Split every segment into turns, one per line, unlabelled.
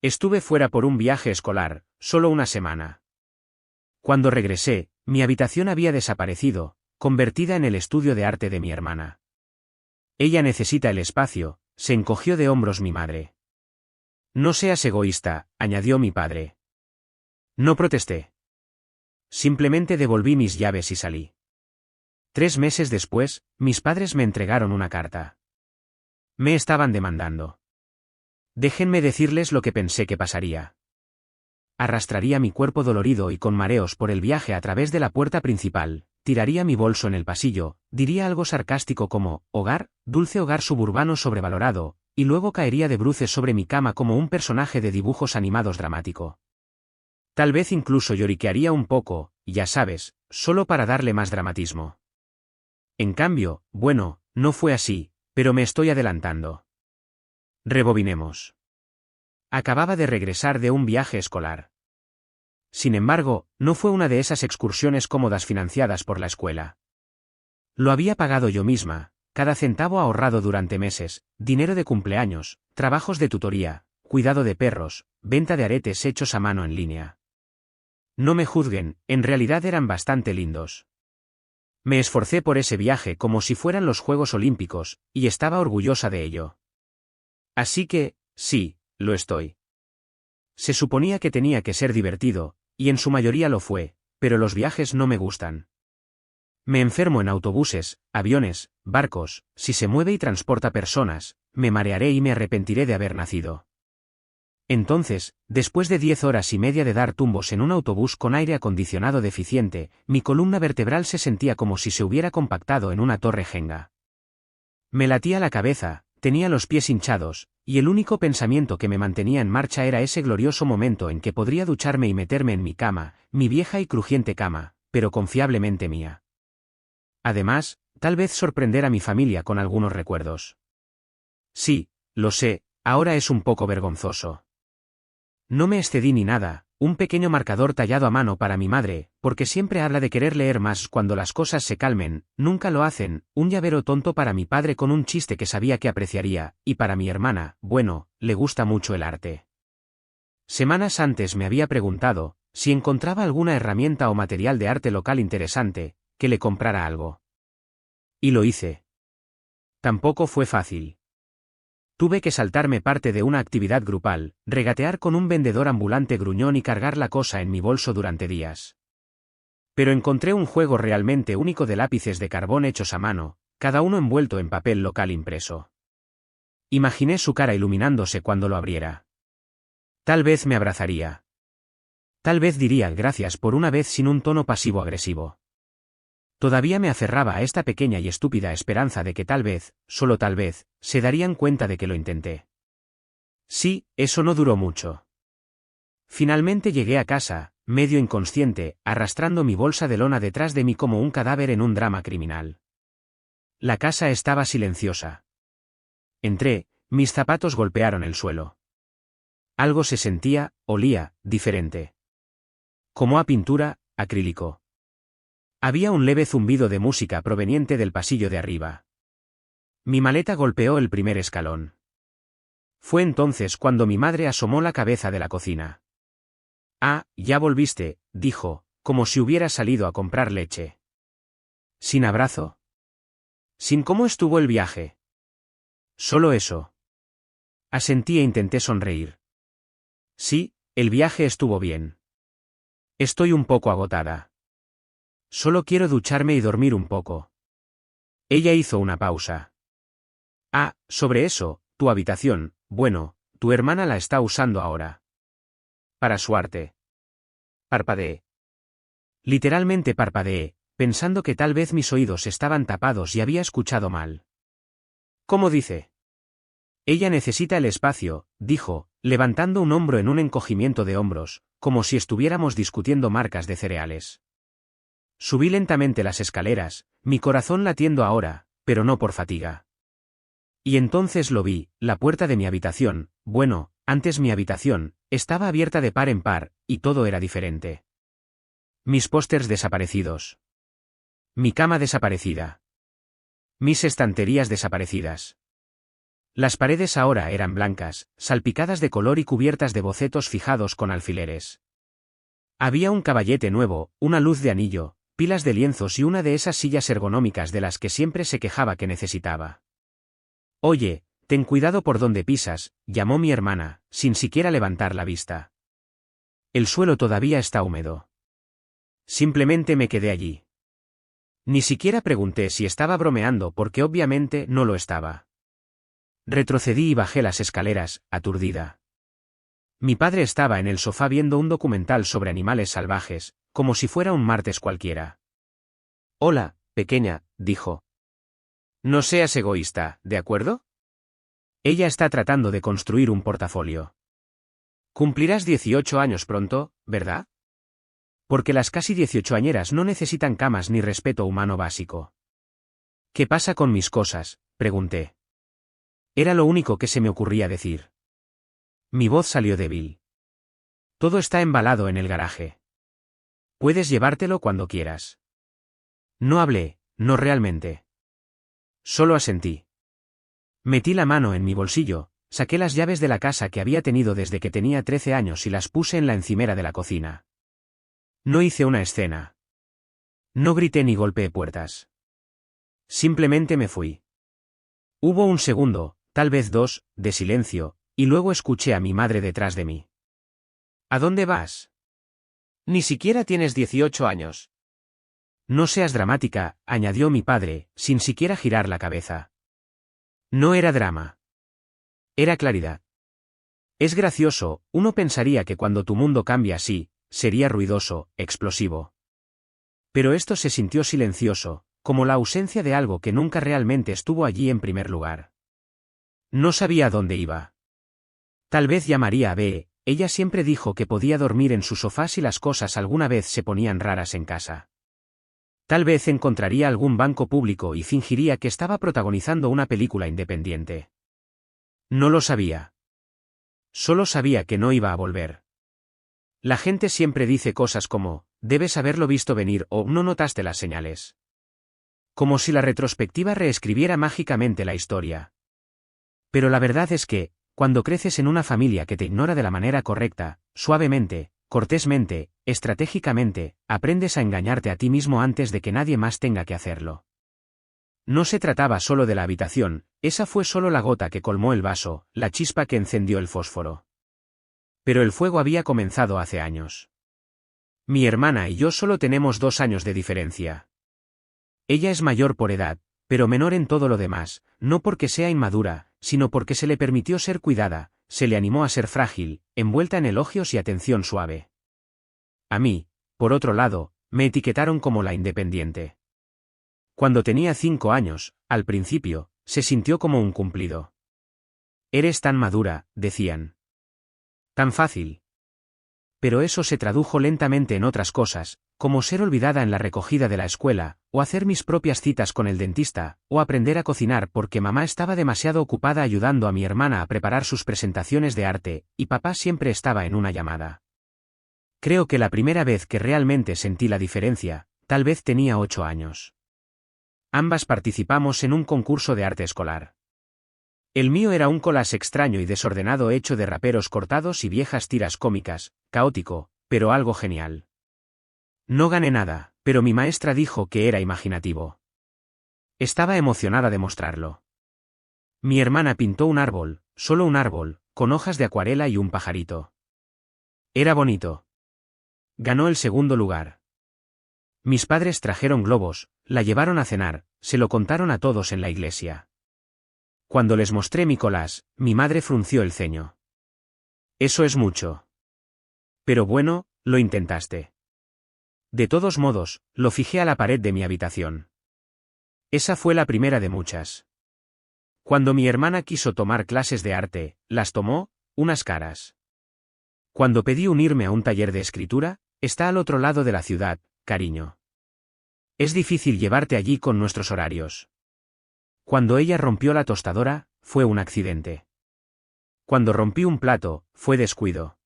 Estuve fuera por un viaje escolar, solo una semana. Cuando regresé, mi habitación había desaparecido, convertida en el estudio de arte de mi hermana. Ella necesita el espacio, se encogió de hombros mi madre. No seas egoísta, añadió mi padre. No protesté. Simplemente devolví mis llaves y salí. 3 meses después, mis padres me entregaron una carta. Me estaban demandando. Déjenme decirles lo que pensé que pasaría. Arrastraría mi cuerpo dolorido y con mareos por el viaje a través de la puerta principal, tiraría mi bolso en el pasillo, diría algo sarcástico como, hogar, dulce hogar suburbano sobrevalorado, y luego caería de bruces sobre mi cama como un personaje de dibujos animados dramático. Tal vez incluso lloriquearía un poco, ya sabes, solo para darle más dramatismo. En cambio, bueno, no fue así, pero me estoy adelantando. Rebobinemos. Acababa de regresar de un viaje escolar. Sin embargo, no fue una de esas excursiones cómodas financiadas por la escuela. Lo había pagado yo misma, cada centavo ahorrado durante meses, dinero de cumpleaños, trabajos de tutoría, cuidado de perros, venta de aretes hechos a mano en línea. No me juzguen, en realidad eran bastante lindos. Me esforcé por ese viaje como si fueran los Juegos Olímpicos, y estaba orgullosa de ello. Así que, sí, lo estoy. Se suponía que tenía que ser divertido, y en su mayoría lo fue, pero los viajes no me gustan. Me enfermo en autobuses, aviones, barcos, si se mueve y transporta personas, me marearé y me arrepentiré de haber nacido. Entonces, después de 10 horas y media de dar tumbos en un autobús con aire acondicionado deficiente, mi columna vertebral se sentía como si se hubiera compactado en una torre Jenga. Me latía la cabeza, tenía los pies hinchados, y el único pensamiento que me mantenía en marcha era ese glorioso momento en que podría ducharme y meterme en mi cama, mi vieja y crujiente cama, pero confiablemente mía. Además, tal vez sorprender a mi familia con algunos recuerdos. Sí, lo sé, ahora es un poco vergonzoso. No me excedí ni nada, un pequeño marcador tallado a mano para mi madre, porque siempre habla de querer leer más cuando las cosas se calmen, nunca lo hacen, un llavero tonto para mi padre con un chiste que sabía que apreciaría, y para mi hermana, bueno, le gusta mucho el arte. Semanas antes me había preguntado, si encontraba alguna herramienta o material de arte local interesante, que le comprara algo. Y lo hice. Tampoco fue fácil. Tuve que saltarme parte de una actividad grupal, regatear con un vendedor ambulante gruñón y cargar la cosa en mi bolso durante días. Pero encontré un juego realmente único de lápices de carbón hechos a mano, cada uno envuelto en papel local impreso. Imaginé su cara iluminándose cuando lo abriera. Tal vez me abrazaría. Tal vez diría gracias por una vez sin un tono pasivo-agresivo. Todavía me aferraba a esta pequeña y estúpida esperanza de que tal vez, solo tal vez, se darían cuenta de que lo intenté. Sí, eso no duró mucho. Finalmente llegué a casa, medio inconsciente, arrastrando mi bolsa de lona detrás de mí como un cadáver en un drama criminal. La casa estaba silenciosa. Entré, mis zapatos golpearon el suelo. Algo se sentía, olía, diferente. Como a pintura, acrílico. Había un leve zumbido de música proveniente del pasillo de arriba. Mi maleta golpeó el primer escalón. Fue entonces cuando mi madre asomó la cabeza de la cocina. Ah, ya volviste, dijo, como si hubiera salido a comprar leche. ¿Sin abrazo? ¿Sin cómo estuvo el viaje? Solo eso. Asentí e intenté sonreír. Sí, el viaje estuvo bien. Estoy un poco agotada. Solo quiero ducharme y dormir un poco. Ella hizo una pausa. Ah, sobre eso, tu habitación, bueno, tu hermana la está usando ahora. Para su arte. Parpadeé. Literalmente parpadeé, pensando que tal vez mis oídos estaban tapados y había escuchado mal. ¿Cómo dice? Ella necesita el espacio, dijo, levantando un hombro en un encogimiento de hombros, como si estuviéramos discutiendo marcas de cereales. Subí lentamente las escaleras, mi corazón latiendo ahora, pero no por fatiga. Y entonces lo vi, la puerta de mi habitación, bueno, antes mi habitación, estaba abierta de par en par, y todo era diferente. Mis pósters desaparecidos. Mi cama desaparecida. Mis estanterías desaparecidas. Las paredes ahora eran blancas, salpicadas de color y cubiertas de bocetos fijados con alfileres. Había un caballete nuevo, una luz de anillo, pilas de lienzos y una de esas sillas ergonómicas de las que siempre se quejaba que necesitaba. «Oye, ten cuidado por donde pisas», llamó mi hermana, sin siquiera levantar la vista. «El suelo todavía está húmedo». Simplemente me quedé allí. Ni siquiera pregunté si estaba bromeando porque obviamente no lo estaba. Retrocedí y bajé las escaleras, aturdida. Mi padre estaba en el sofá viendo un documental sobre animales salvajes, como si fuera un martes cualquiera. «Hola, pequeña», dijo. «No seas egoísta, ¿de acuerdo?» Ella está tratando de construir un portafolio. Cumplirás 18 años pronto, ¿verdad? Porque las casi 18añeras no necesitan camas ni respeto humano básico. «¿Qué pasa con mis cosas?», pregunté. Era lo único que se me ocurría decir. Mi voz salió débil. «Todo está embalado en el garaje. Puedes llevártelo cuando quieras». No hablé, no realmente. Solo asentí. Metí la mano en mi bolsillo, saqué las llaves de la casa que había tenido desde que tenía 13 años y las puse en la encimera de la cocina. No hice una escena. No grité ni golpeé puertas. Simplemente me fui. Hubo un segundo, tal vez 2, de silencio, y luego escuché a mi madre detrás de mí. «¿A dónde vas? Ni siquiera tienes 18 años». «No seas dramática», añadió mi padre, sin siquiera girar la cabeza. No era drama. Era claridad. Es gracioso, uno pensaría que cuando tu mundo cambia así, sería ruidoso, explosivo. Pero esto se sintió silencioso, como la ausencia de algo que nunca realmente estuvo allí en primer lugar. No sabía a dónde iba. Tal vez llamaría a B. Ella siempre dijo que podía dormir en su sofá si las cosas alguna vez se ponían raras en casa. Tal vez encontraría algún banco público y fingiría que estaba protagonizando una película independiente. No lo sabía. Solo sabía que no iba a volver. La gente siempre dice cosas como, «debes haberlo visto venir» o «no notaste las señales». Como si la retrospectiva reescribiera mágicamente la historia. Pero la verdad es que, cuando creces en una familia que te ignora de la manera correcta, suavemente, cortésmente, estratégicamente, aprendes a engañarte a ti mismo antes de que nadie más tenga que hacerlo. No se trataba solo de la habitación, esa fue solo la gota que colmó el vaso, la chispa que encendió el fósforo. Pero el fuego había comenzado hace años. Mi hermana y yo solo tenemos 2 años de diferencia. Ella es mayor por edad, pero menor en todo lo demás, no porque sea inmadura, sino porque se le permitió ser cuidada, se le animó a ser frágil, envuelta en elogios y atención suave. A mí, por otro lado, me etiquetaron como la independiente. Cuando tenía 5 años, al principio, se sintió como un cumplido. «Eres tan madura», decían. «Tan fácil». Pero eso se tradujo lentamente en otras cosas, como ser olvidada en la recogida de la escuela, o hacer mis propias citas con el dentista, o aprender a cocinar porque mamá estaba demasiado ocupada ayudando a mi hermana a preparar sus presentaciones de arte, y papá siempre estaba en una llamada. Creo que la primera vez que realmente sentí la diferencia, tal vez tenía 8 años. Ambas participamos en un concurso de arte escolar. El mío era un collage extraño y desordenado hecho de raperos cortados y viejas tiras cómicas, caótico, pero algo genial. No gané nada, pero mi maestra dijo que era imaginativo. Estaba emocionada de mostrarlo. Mi hermana pintó un árbol, solo un árbol, con hojas de acuarela y un pajarito. Era bonito. Ganó el segundo lugar. Mis padres trajeron globos, la llevaron a cenar, se lo contaron a todos en la iglesia. Cuando les mostré mi collage, mi madre frunció el ceño. «Eso es mucho». «Pero bueno, lo intentaste». De todos modos, lo fijé a la pared de mi habitación. Esa fue la primera de muchas. Cuando mi hermana quiso tomar clases de arte, las tomó, unas caras. Cuando pedí unirme a un taller de escritura, está al otro lado de la ciudad, cariño. Es difícil llevarte allí con nuestros horarios. Cuando ella rompió la tostadora, fue un accidente. Cuando rompí un plato, fue descuido.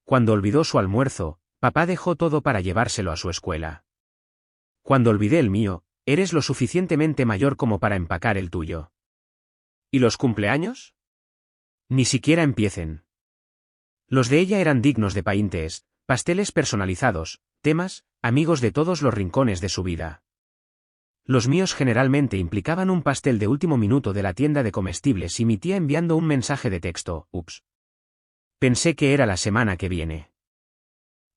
Cuando olvidó su almuerzo, papá dejó todo para llevárselo a su escuela. Cuando olvidé el mío, eres lo suficientemente mayor como para empacar el tuyo. ¿Y los cumpleaños? Ni siquiera empiecen. Los de ella eran dignos de paíntes, pasteles personalizados, temas, amigos de todos los rincones de su vida. Los míos generalmente implicaban un pastel de último minuto de la tienda de comestibles y mi tía enviando un mensaje de texto, ups. Pensé que era la semana que viene.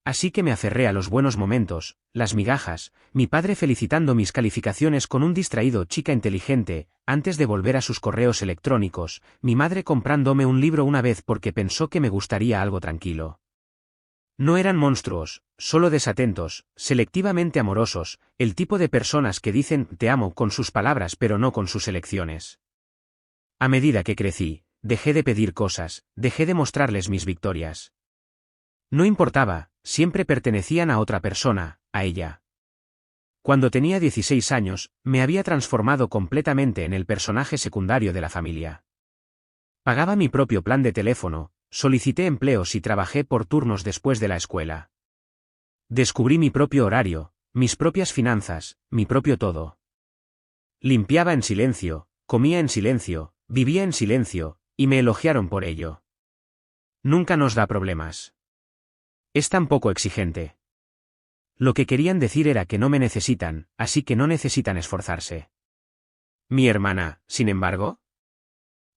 Así que me aferré a los buenos momentos, las migajas, mi padre felicitando mis calificaciones con un distraído chica inteligente, antes de volver a sus correos electrónicos, mi madre comprándome un libro una vez porque pensó que me gustaría algo tranquilo. No eran monstruos, solo desatentos, selectivamente amorosos, el tipo de personas que dicen te amo con sus palabras pero no con sus elecciones. A medida que crecí, dejé de pedir cosas, dejé de mostrarles mis victorias. No importaba, siempre pertenecían a otra persona, a ella. Cuando tenía 16 años, me había transformado completamente en el personaje secundario de la familia. Pagaba mi propio plan de teléfono, solicité empleos y trabajé por turnos después de la escuela. Descubrí mi propio horario, mis propias finanzas, mi propio todo. Limpiaba en silencio, comía en silencio, vivía en silencio, y me elogiaron por ello. Nunca nos da problemas. Es tan poco exigente. Lo que querían decir era que no me necesitan, así que no necesitan esforzarse. Mi hermana, sin embargo,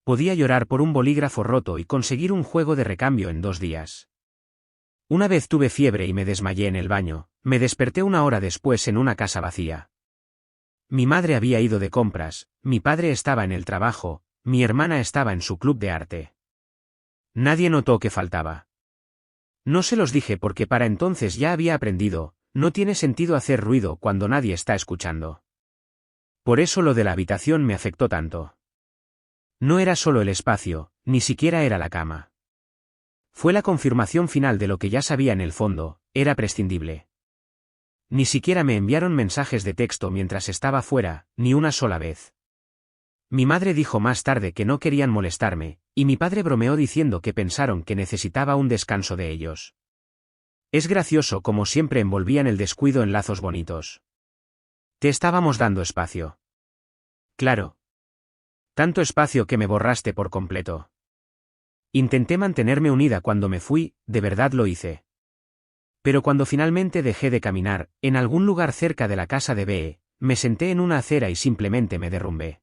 podía llorar por un bolígrafo roto y conseguir un juego de recambio en 2 días. Una vez tuve fiebre y me desmayé en el baño, me desperté 1 hora después en una casa vacía. Mi madre había ido de compras, mi padre estaba en el trabajo, mi hermana estaba en su club de arte. Nadie notó que faltaba. No se los dije porque para entonces ya había aprendido, no tiene sentido hacer ruido cuando nadie está escuchando. Por eso lo de la habitación me afectó tanto. No era solo el espacio, ni siquiera era la cama. Fue la confirmación final de lo que ya sabía en el fondo, era prescindible. Ni siquiera me enviaron mensajes de texto mientras estaba fuera, ni una sola vez. Mi madre dijo más tarde que no querían molestarme, y mi padre bromeó diciendo que pensaron que necesitaba un descanso de ellos. Es gracioso como siempre envolvían el descuido en lazos bonitos. Te estábamos dando espacio. Claro. Tanto espacio que me borraste por completo. Intenté mantenerme unida cuando me fui, de verdad lo hice. Pero cuando finalmente dejé de caminar, en algún lugar cerca de la casa de Bee, me senté en una acera y simplemente me derrumbé.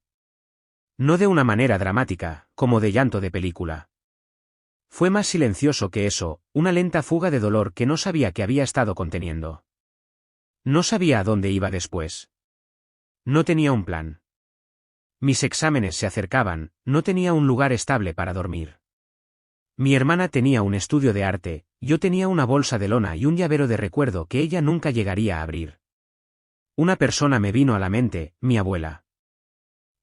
No de una manera dramática, como de llanto de película. Fue más silencioso que eso, una lenta fuga de dolor que no sabía que había estado conteniendo. No sabía a dónde iba después. No tenía un plan. Mis exámenes se acercaban, no tenía un lugar estable para dormir. Mi hermana tenía un estudio de arte, yo tenía una bolsa de lona y un llavero de recuerdo que ella nunca llegaría a abrir. Una persona me vino a la mente, mi abuela.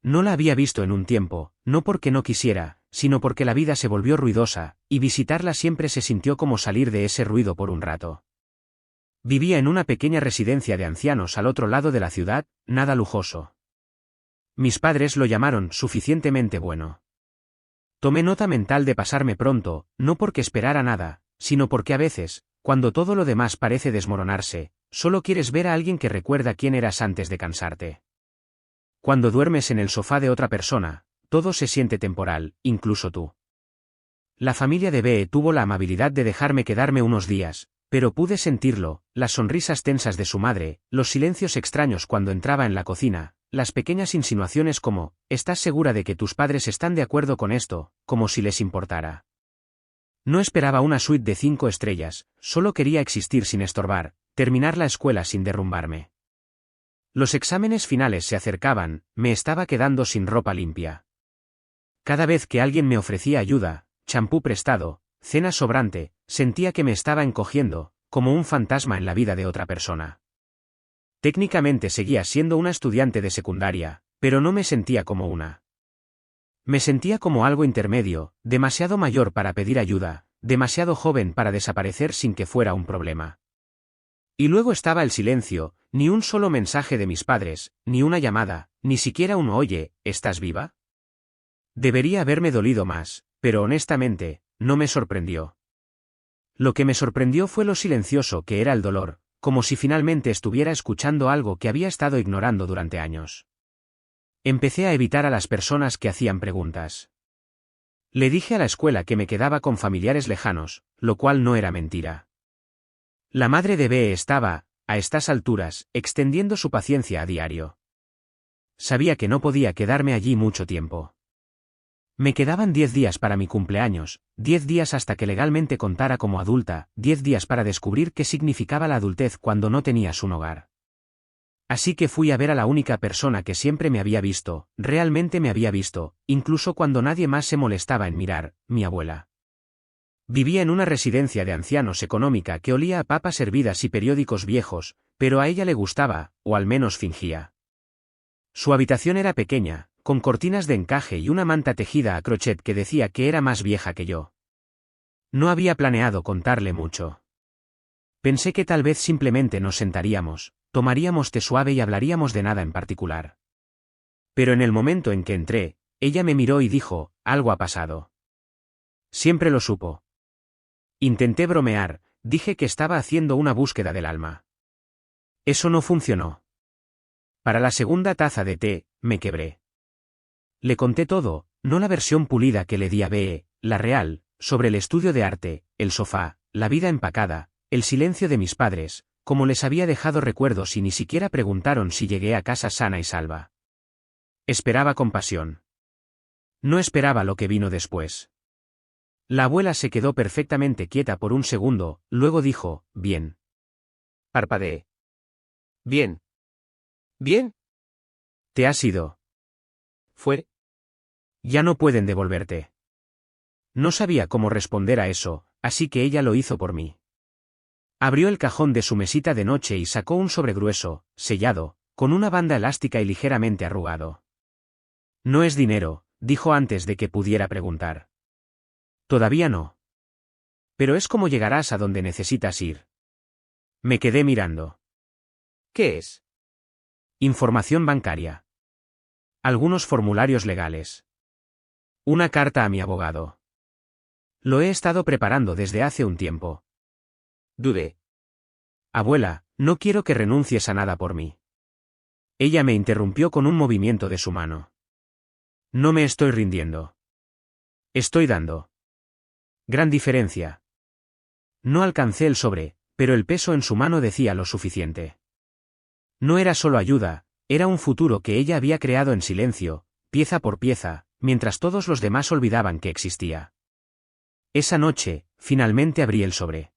No la había visto en un tiempo, no porque no quisiera, sino porque la vida se volvió ruidosa, y visitarla siempre se sintió como salir de ese ruido por un rato. Vivía en una pequeña residencia de ancianos al otro lado de la ciudad, nada lujoso. Mis padres lo llamaron suficientemente bueno. Tomé nota mental de pasarme pronto, no porque esperara nada, sino porque a veces, cuando todo lo demás parece desmoronarse, solo quieres ver a alguien que recuerda quién eras antes de cansarte. Cuando duermes en el sofá de otra persona, todo se siente temporal, incluso tú. La familia de Bee tuvo la amabilidad de dejarme quedarme unos días, pero pude sentirlo, las sonrisas tensas de su madre, los silencios extraños cuando entraba en la cocina, las pequeñas insinuaciones como, ¿estás segura de que tus padres están de acuerdo con esto?, como si les importara. No esperaba una suite de 5 estrellas, solo quería existir sin estorbar, terminar la escuela sin derrumbarme. Los exámenes finales se acercaban, me estaba quedando sin ropa limpia. Cada vez que alguien me ofrecía ayuda, champú prestado, cena sobrante, sentía que me estaba encogiendo, como un fantasma en la vida de otra persona. Técnicamente seguía siendo una estudiante de secundaria, pero no me sentía como una. Me sentía como algo intermedio, demasiado mayor para pedir ayuda, demasiado joven para desaparecer sin que fuera un problema. Y luego estaba el silencio, ni un solo mensaje de mis padres, ni una llamada, ni siquiera un oye, ¿estás viva? Debería haberme dolido más, pero honestamente, no me sorprendió. Lo que me sorprendió fue lo silencioso que era el dolor, como si finalmente estuviera escuchando algo que había estado ignorando durante años. Empecé a evitar a las personas que hacían preguntas. Le dije a la escuela que me quedaba con familiares lejanos, lo cual no era mentira. La madre de Bee estaba, a estas alturas, extendiendo su paciencia a diario. Sabía que no podía quedarme allí mucho tiempo. Me quedaban 10 días para mi cumpleaños, 10 días hasta que legalmente contara como adulta, 10 días para descubrir qué significaba la adultez cuando no tenías un hogar. Así que fui a ver a la única persona que siempre me había visto, realmente me había visto, incluso cuando nadie más se molestaba en mirar, mi abuela. Vivía en una residencia de ancianos económica que olía a papas hervidas y periódicos viejos, pero a ella le gustaba, o al menos fingía. Su habitación era pequeña, con cortinas de encaje y una manta tejida a crochet que decía que era más vieja que yo. No había planeado contarle mucho. Pensé que tal vez simplemente nos sentaríamos, tomaríamos té suave y hablaríamos de nada en particular. Pero en el momento en que entré, ella me miró y dijo, algo ha pasado. Siempre lo supo. Intenté bromear, dije que estaba haciendo una búsqueda del alma. Eso no funcionó. Para la segunda taza de té, me quebré. Le conté todo, no la versión pulida que le di a Bee, la real, sobre el estudio de arte, el sofá, la vida empacada, el silencio de mis padres, como les había dejado recuerdos y ni siquiera preguntaron si llegué a casa sana y salva. Esperaba compasión. No esperaba lo que vino después. La abuela se quedó perfectamente quieta por un segundo, luego dijo, bien. Parpadeé. Bien. Bien. ¿Te has ido? Fue. Ya no pueden devolverte. No sabía cómo responder a eso, así que ella lo hizo por mí. Abrió el cajón de su mesita de noche y sacó un sobre grueso, sellado, con una banda elástica y ligeramente arrugado. No es dinero, dijo antes de que pudiera preguntar. Todavía no. Pero es como llegarás a donde necesitas ir. Me quedé mirando. ¿Qué es? Información bancaria. Algunos formularios legales. Una carta a mi abogado. Lo he estado preparando desde hace un tiempo. Dudé. Abuela, no quiero que renuncies a nada por mí. Ella me interrumpió con un movimiento de su mano. No me estoy rindiendo. Estoy dando. Gran diferencia. No alcancé el sobre, pero el peso en su mano decía lo suficiente. No era solo ayuda, era un futuro que ella había creado en silencio, pieza por pieza, mientras todos los demás olvidaban que existía. Esa noche, finalmente abrí el sobre.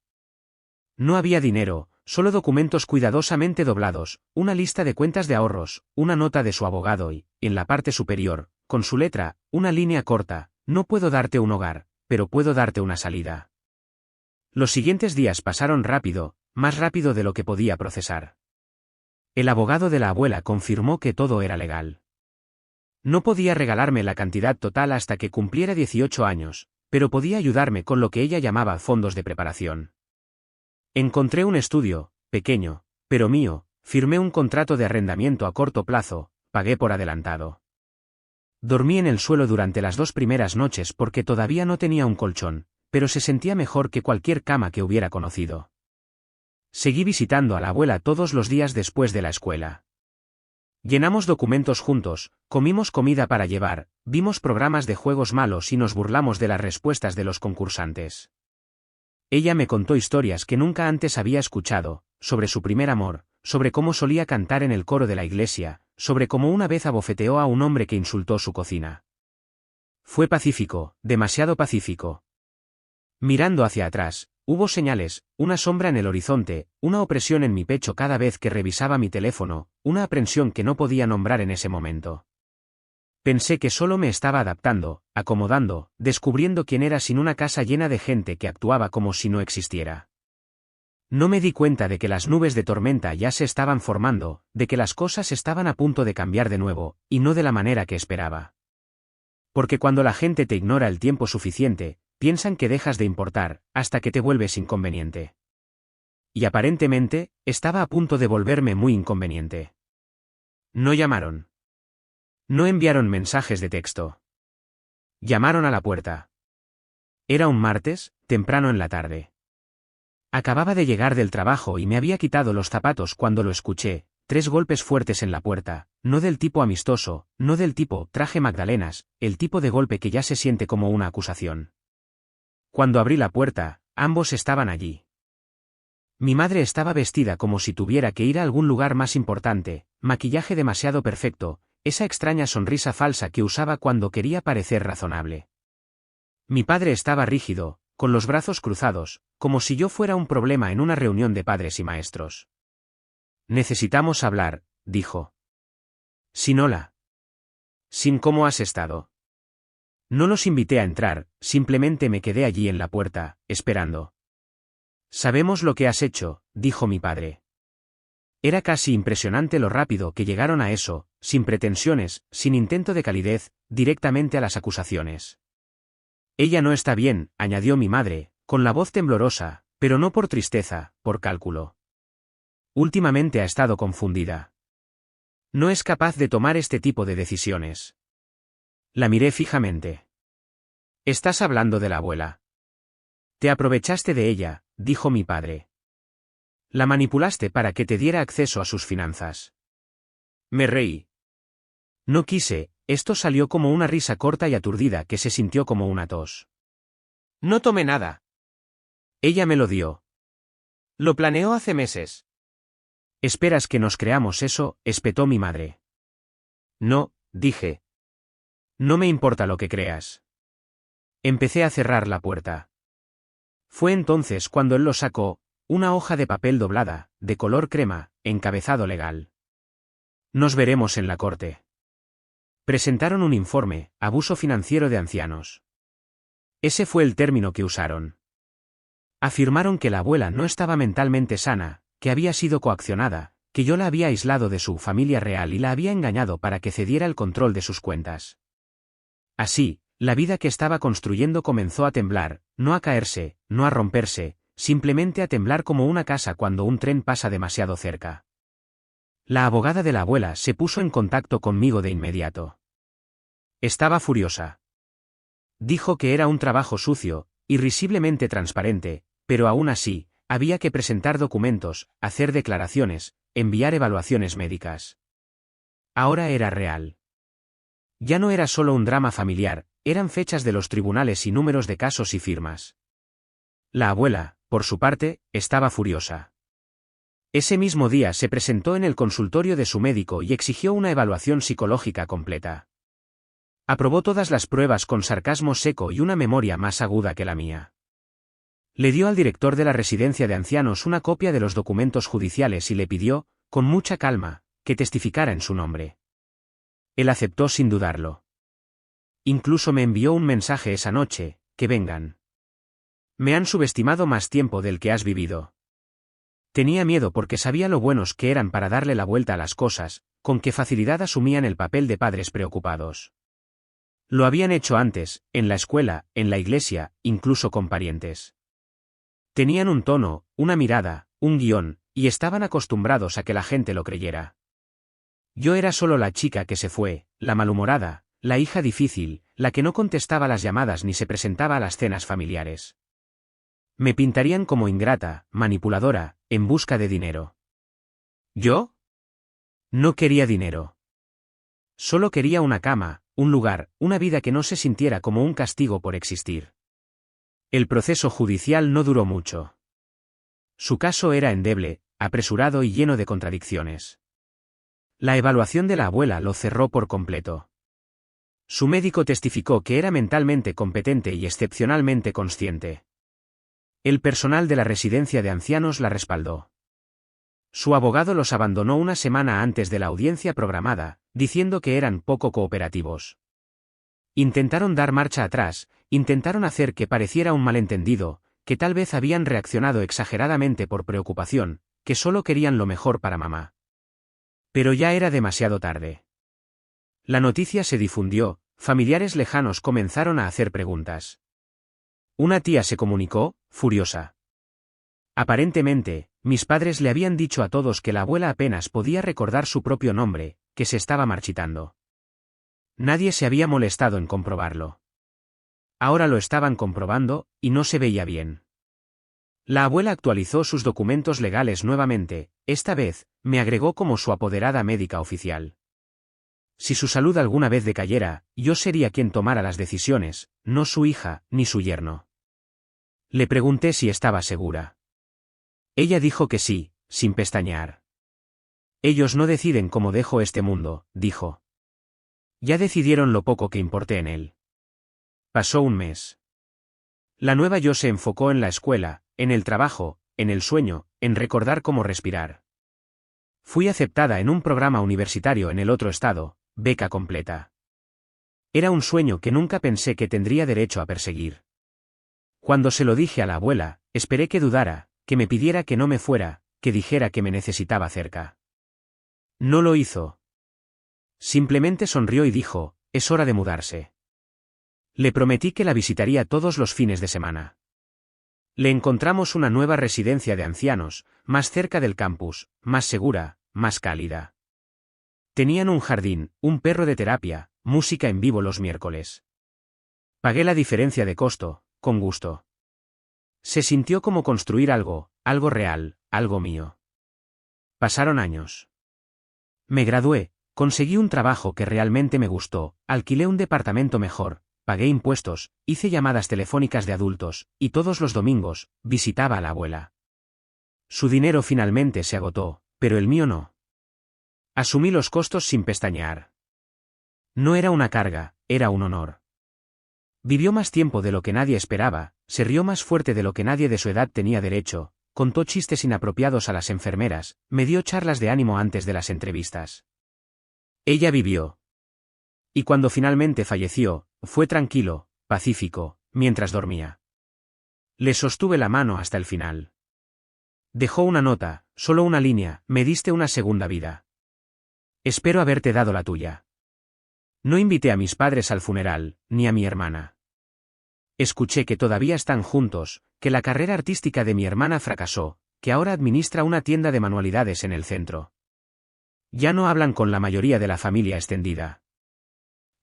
No había dinero, solo documentos cuidadosamente doblados, una lista de cuentas de ahorros, una nota de su abogado y, en la parte superior, con su letra, una línea corta, no puedo darte un hogar, pero puedo darte una salida. Los siguientes días pasaron rápido, más rápido de lo que podía procesar. El abogado de la abuela confirmó que todo era legal. No podía regalarme la cantidad total hasta que cumpliera 18 años, pero podía ayudarme con lo que ella llamaba fondos de preparación. Encontré un estudio, pequeño, pero mío, firmé un contrato de arrendamiento a corto plazo, pagué por adelantado. Dormí en el suelo durante las 2 primeras noches porque todavía no tenía un colchón, pero se sentía mejor que cualquier cama que hubiera conocido. Seguí visitando a la abuela todos los días después de la escuela. Llenamos documentos juntos, comimos comida para llevar, vimos programas de juegos malos y nos burlamos de las respuestas de los concursantes. Ella me contó historias que nunca antes había escuchado, sobre su primer amor, sobre cómo solía cantar en el coro de la iglesia, sobre cómo una vez abofeteó a un hombre que insultó su cocina. Fue pacífico, demasiado pacífico. Mirando hacia atrás, hubo señales, una sombra en el horizonte, una opresión en mi pecho cada vez que revisaba mi teléfono, una aprensión que no podía nombrar en ese momento. Pensé que solo me estaba adaptando, acomodando, descubriendo quién era sin una casa llena de gente que actuaba como si no existiera. No me di cuenta de que las nubes de tormenta ya se estaban formando, de que las cosas estaban a punto de cambiar de nuevo, y no de la manera que esperaba. Porque cuando la gente te ignora el tiempo suficiente, piensan que dejas de importar, hasta que te vuelves inconveniente. Y aparentemente, estaba a punto de volverme muy inconveniente. No llamaron. No enviaron mensajes de texto. Llamaron a la puerta. Era un martes, temprano en la tarde. Acababa de llegar del trabajo y me había quitado los zapatos cuando lo escuché, 3 golpes fuertes en la puerta, no del tipo amistoso, no del tipo traje magdalenas, el tipo de golpe que ya se siente como una acusación. Cuando abrí la puerta, ambos estaban allí. Mi madre estaba vestida como si tuviera que ir a algún lugar más importante, maquillaje demasiado perfecto, esa extraña sonrisa falsa que usaba cuando quería parecer razonable. Mi padre estaba rígido, con los brazos cruzados, como si yo fuera un problema en una reunión de padres y maestros. Necesitamos hablar, dijo. Sin hola. Sin cómo has estado. No los invité a entrar, simplemente me quedé allí en la puerta, esperando. Sabemos lo que has hecho, dijo mi padre. Era casi impresionante lo rápido que llegaron a eso, sin pretensiones, sin intento de calidez, directamente a las acusaciones. Ella no está bien, añadió mi madre, con la voz temblorosa, pero no por tristeza, por cálculo. Últimamente ha estado confundida. No es capaz de tomar este tipo de decisiones. La miré fijamente. Estás hablando de la abuela. Te aprovechaste de ella, dijo mi padre. La manipulaste para que te diera acceso a sus finanzas. Me reí. No quise, esto salió como una risa corta y aturdida que se sintió como una tos. No tomé nada. Ella me lo dio. Lo planeó hace meses. ¿Esperas que nos creamos eso?, espetó mi madre. No, dije. No me importa lo que creas. Empecé a cerrar la puerta. Fue entonces cuando él lo sacó, una hoja de papel doblada, de color crema, encabezado legal. Nos veremos en la corte. Presentaron un informe, abuso financiero de ancianos. Ese fue el término que usaron. Afirmaron que la abuela no estaba mentalmente sana, que había sido coaccionada, que yo la había aislado de su familia real y la había engañado para que cediera el control de sus cuentas. Así, la vida que estaba construyendo comenzó a temblar, no a caerse, no a romperse, simplemente a temblar como una casa cuando un tren pasa demasiado cerca. La abogada de la abuela se puso en contacto conmigo de inmediato. Estaba furiosa. Dijo que era un trabajo sucio, irrisiblemente transparente, pero aún así, había que presentar documentos, hacer declaraciones, enviar evaluaciones médicas. Ahora era real. Ya no era solo un drama familiar, eran fechas de los tribunales y números de casos y firmas. La abuela, por su parte, estaba furiosa. Ese mismo día se presentó en el consultorio de su médico y exigió una evaluación psicológica completa. Aprobó todas las pruebas con sarcasmo seco y una memoria más aguda que la mía. Le dio al director de la residencia de ancianos una copia de los documentos judiciales y le pidió, con mucha calma, que testificara en su nombre. Él aceptó sin dudarlo. Incluso me envió un mensaje esa noche: que vengan. Me han subestimado más tiempo del que has vivido. Tenía miedo porque sabía lo buenos que eran para darle la vuelta a las cosas, con qué facilidad asumían el papel de padres preocupados. Lo habían hecho antes, en la escuela, en la iglesia, incluso con parientes. Tenían un tono, una mirada, un guión, y estaban acostumbrados a que la gente lo creyera. Yo era solo la chica que se fue, la malhumorada, la hija difícil, la que no contestaba las llamadas ni se presentaba a las cenas familiares. Me pintarían como ingrata, manipuladora, en busca de dinero. ¿Yo? No quería dinero. Solo quería una cama, un lugar, una vida que no se sintiera como un castigo por existir. El proceso judicial no duró mucho. Su caso era endeble, apresurado y lleno de contradicciones. La evaluación de la abuela lo cerró por completo. Su médico testificó que era mentalmente competente y excepcionalmente consciente. El personal de la residencia de ancianos la respaldó. Su abogado los abandonó una semana antes de la audiencia programada, diciendo que eran poco cooperativos. Intentaron dar marcha atrás, intentaron hacer que pareciera un malentendido, que tal vez habían reaccionado exageradamente por preocupación, que solo querían lo mejor para mamá. Pero ya era demasiado tarde. La noticia se difundió, familiares lejanos comenzaron a hacer preguntas. Una tía se comunicó, furiosa. Aparentemente, mis padres le habían dicho a todos que la abuela apenas podía recordar su propio nombre, que se estaba marchitando. Nadie se había molestado en comprobarlo. Ahora lo estaban comprobando, y no se veía bien. La abuela actualizó sus documentos legales nuevamente, esta vez, me agregó como su apoderada médica oficial. Si su salud alguna vez decayera, yo sería quien tomara las decisiones, no su hija, ni su yerno. Le pregunté si estaba segura. Ella dijo que sí, sin pestañear. Ellos no deciden cómo dejo este mundo, dijo. Ya decidieron lo poco que importé en él. Pasó un mes. La nueva yo se enfocó en la escuela, en el trabajo, en el sueño, en recordar cómo respirar. Fui aceptada en un programa universitario en el otro estado, beca completa. Era un sueño que nunca pensé que tendría derecho a perseguir. Cuando se lo dije a la abuela, esperé que dudara, que me pidiera que no me fuera, que dijera que me necesitaba cerca. No lo hizo. Simplemente sonrió y dijo, es hora de mudarse. Le prometí que la visitaría todos los fines de semana. Le encontramos una nueva residencia de ancianos, más cerca del campus, más segura, más cálida. Tenían un jardín, un perro de terapia, música en vivo los miércoles. Pagué la diferencia de costo, con gusto. Se sintió como construir algo real, algo mío. Pasaron años. Me gradué, conseguí un trabajo que realmente me gustó, alquilé un departamento mejor, pagué impuestos, hice llamadas telefónicas de adultos, y todos los domingos, visitaba a la abuela. Su dinero finalmente se agotó, pero el mío no. Asumí los costos sin pestañear. No era una carga, era un honor. Vivió más tiempo de lo que nadie esperaba, se rió más fuerte de lo que nadie de su edad tenía derecho, contó chistes inapropiados a las enfermeras, me dio charlas de ánimo antes de las entrevistas. Ella vivió. Y cuando finalmente falleció, fue tranquilo, pacífico, mientras dormía. Le sostuve la mano hasta el final. Dejó una nota, solo una línea, me diste una segunda vida. Espero haberte dado la tuya. No invité a mis padres al funeral, ni a mi hermana. Escuché que todavía están juntos, que la carrera artística de mi hermana fracasó, que ahora administra una tienda de manualidades en el centro. Ya no hablan con la mayoría de la familia extendida.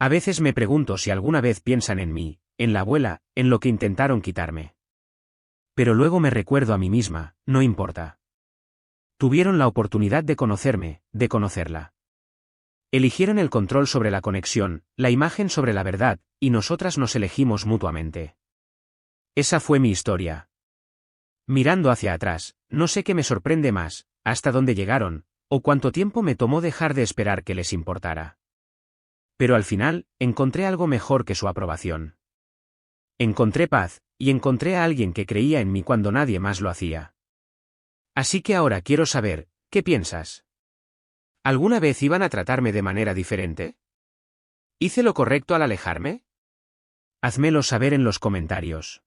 A veces me pregunto si alguna vez piensan en mí, en la abuela, en lo que intentaron quitarme. Pero luego me recuerdo a mí misma, no importa. Tuvieron la oportunidad de conocerme, de conocerla. Eligieron el control sobre la conexión, la imagen sobre la verdad, y nosotras nos elegimos mutuamente. Esa fue mi historia. Mirando hacia atrás, no sé qué me sorprende más, hasta dónde llegaron, o cuánto tiempo me tomó dejar de esperar que les importara. Pero al final, encontré algo mejor que su aprobación. Encontré paz, y encontré a alguien que creía en mí cuando nadie más lo hacía. Así que ahora quiero saber, ¿qué piensas? ¿Alguna vez iban a tratarme de manera diferente? ¿Hice lo correcto al alejarme? Házmelo saber en los comentarios.